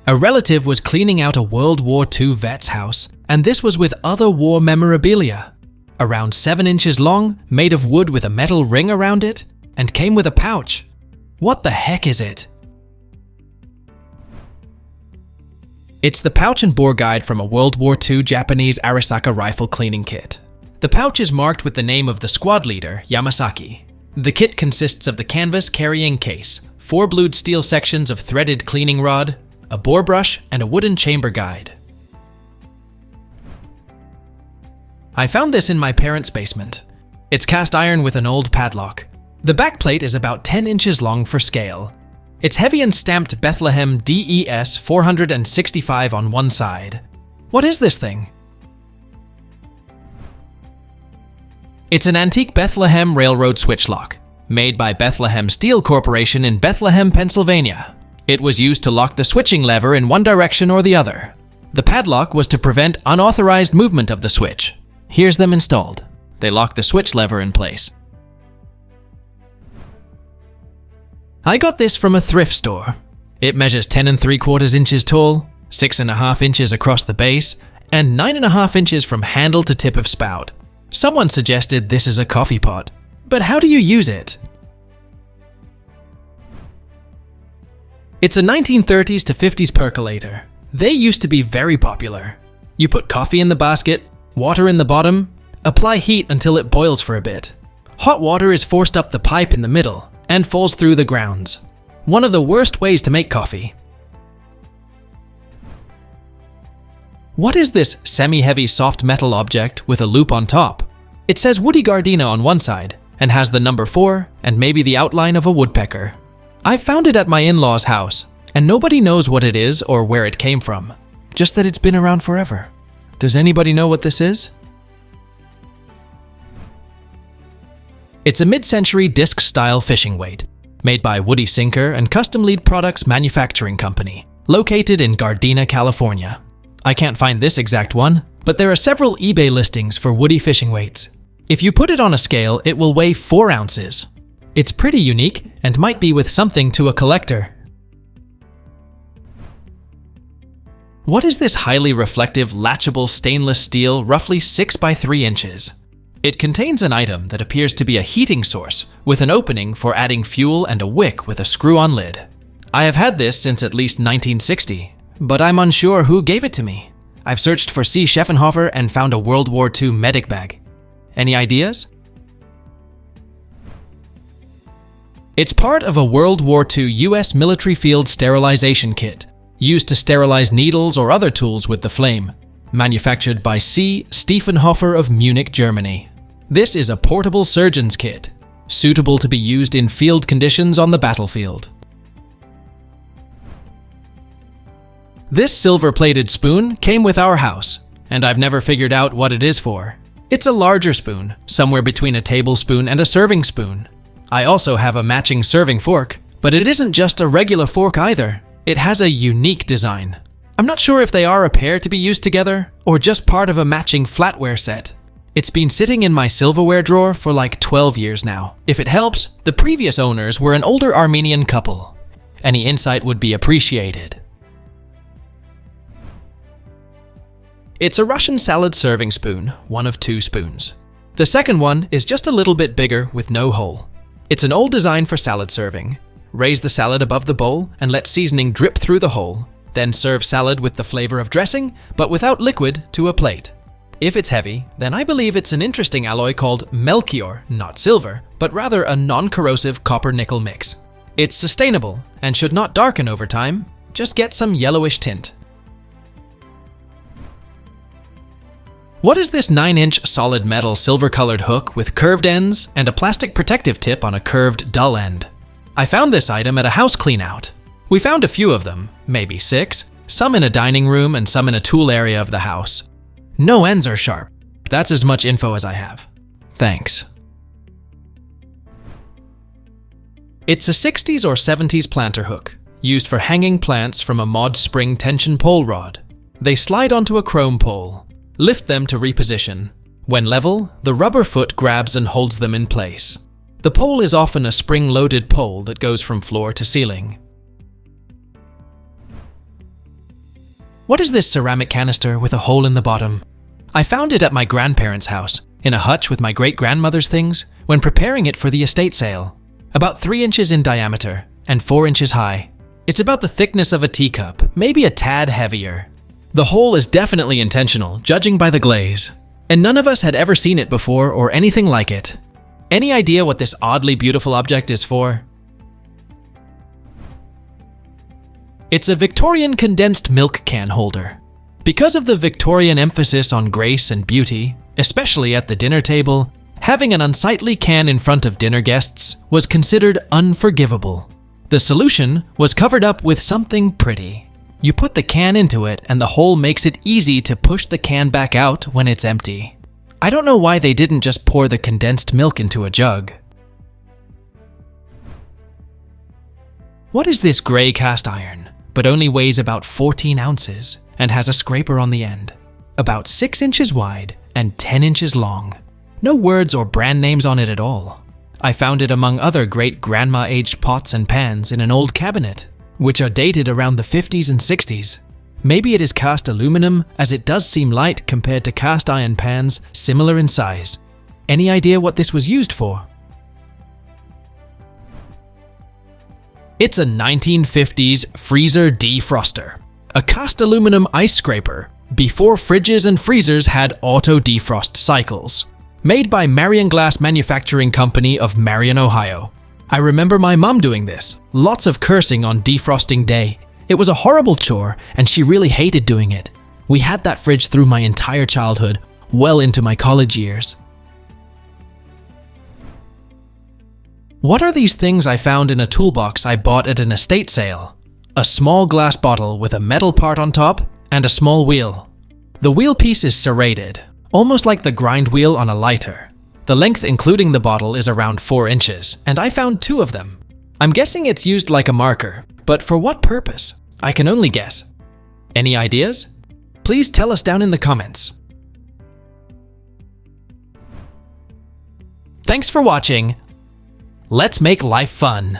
A relative was cleaning out a World War II vet's house, and this was with other war memorabilia. Around 7 inches long, made of wood with a metal ring around it, and came with a pouch. What the heck is it? It's the pouch and bore guide from a World War II Japanese Arisaka rifle cleaning kit. The pouch is marked with the name of the squad leader, Yamasaki. The kit consists of the canvas carrying case, 4 blued steel sections of threaded cleaning rod, a bore brush, and a wooden chamber guide. I found this in my parents' basement. It's cast iron with an old padlock. The backplate is about 10 inches long for scale. It's heavy and stamped Bethlehem DES 465 on one side. What is this thing? It's an antique Bethlehem Railroad switch lock, made by Bethlehem Steel Corporation in Bethlehem, Pennsylvania. It was used to lock the switching lever in one direction or the other. The padlock was to prevent unauthorized movement of the switch. Here's them installed. They lock the switch lever in place. I got this from a thrift store. It measures 10 3/4 inches tall, 6.5 inches across the base, and 9.5 inches from handle to tip of spout. Someone suggested this is a coffee pot. But how do you use it? It's a 1930s to 50s percolator. They used to be very popular. You put coffee in the basket, water in the bottom, apply heat until it boils for a bit. Hot water is forced up the pipe in the middle and falls through the grounds. One of the worst ways to make coffee. What is this semi-heavy soft metal object with a loop on top? It says Woody Gardena on one side and has the number 4 and maybe the outline of a woodpecker. I found it at my in-laws' house, and nobody knows what it is or where it came from, just that it's been around forever. Does anybody know what this is? It's a mid-century disc-style fishing weight, made by Woody Sinker and Custom Lead Products Manufacturing Company, located in Gardena, California. I can't find this exact one, but there are several eBay listings for Woody fishing weights. If you put it on a scale, it will weigh 4 ounces. It's pretty unique and might be with something to a collector. What is this highly reflective, latchable stainless steel roughly 6 by 3 inches? It contains an item that appears to be a heating source with an opening for adding fuel and a wick with a screw-on lid. I have had this since at least 1960, but I'm unsure who gave it to me. I've searched for C. Scheffenhofer and found a World War II medic bag. Any ideas? It's part of a World War II US military field sterilization kit, used to sterilize needles or other tools with the flame, manufactured by C. Stiefenhofer of Munich, Germany. This is a portable surgeon's kit, suitable to be used in field conditions on the battlefield. This silver-plated spoon came with our house, and I've never figured out what it is for. It's a larger spoon, somewhere between a tablespoon and a serving spoon. I also have a matching serving fork, but it isn't just a regular fork either. It has a unique design. I'm not sure if they are a pair to be used together, or just part of a matching flatware set. It's been sitting in my silverware drawer for like 12 years now. If it helps, the previous owners were an older Armenian couple. Any insight would be appreciated. It's a Russian salad serving spoon, one of 2 spoons. The second one is just a little bit bigger with no hole. It's an old design for salad serving. Raise the salad above the bowl and let seasoning drip through the hole. Then serve salad with the flavor of dressing, but without liquid, to a plate. If it's heavy, then I believe it's an interesting alloy called Melchior, not silver, but rather a non-corrosive copper-nickel mix. It's sustainable and should not darken over time, just get some yellowish tint. What is this 9-inch solid metal silver-colored hook with curved ends and a plastic protective tip on a curved dull end? I found this item at a house clean-out. We found a few of them, maybe 6, some in a dining room and some in a tool area of the house. No ends are sharp. That's as much info as I have. Thanks. It's a 60s or 70s planter hook, used for hanging plants from a mod spring tension pole rod. They slide onto a chrome pole. Lift them to reposition. When level, the rubber foot grabs and holds them in place. The pole is often a spring-loaded pole that goes from floor to ceiling. What is this ceramic canister with a hole in the bottom? I found it at my grandparents' house, in a hutch with my great-grandmother's things, when preparing it for the estate sale. About 3 inches in diameter and 4 inches high. It's about the thickness of a teacup, maybe a tad heavier. The hole is definitely intentional, judging by the glaze. And none of us had ever seen it before or anything like it. Any idea what this oddly beautiful object is for? It's a Victorian condensed milk can holder. Because of the Victorian emphasis on grace and beauty, especially at the dinner table, having an unsightly can in front of dinner guests was considered unforgivable. The solution was covered up with something pretty. You put the can into it and the hole makes it easy to push the can back out when it's empty. I don't know why they didn't just pour the condensed milk into a jug. What is this gray cast iron, but only weighs about 14 ounces and has a scraper on the end? About 6 inches wide and 10 inches long. No words or brand names on it at all. I found it among other great-grandma-aged pots and pans in an old cabinet, which are dated around the 50s and 60s. Maybe it is cast aluminum, as it does seem light compared to cast iron pans similar in size. Any idea what this was used for? It's a 1950s freezer defroster, a cast aluminum ice scraper before fridges and freezers had auto defrost cycles. Made by Marion Glass Manufacturing Company of Marion, Ohio. I remember my mom doing this. Lots of cursing on defrosting day. It was a horrible chore, and she really hated doing it. We had that fridge through my entire childhood, well into my college years. What are these things I found in a toolbox I bought at an estate sale? A small glass bottle with a metal part on top and a small wheel. The wheel piece is serrated, almost like the grind wheel on a lighter. The length including the bottle is around 4 inches, and I found 2 of them. I'm guessing it's used like a marker, but for what purpose? I can only guess. Any ideas? Please tell us down in the comments. Thanks for watching. Let's make life fun.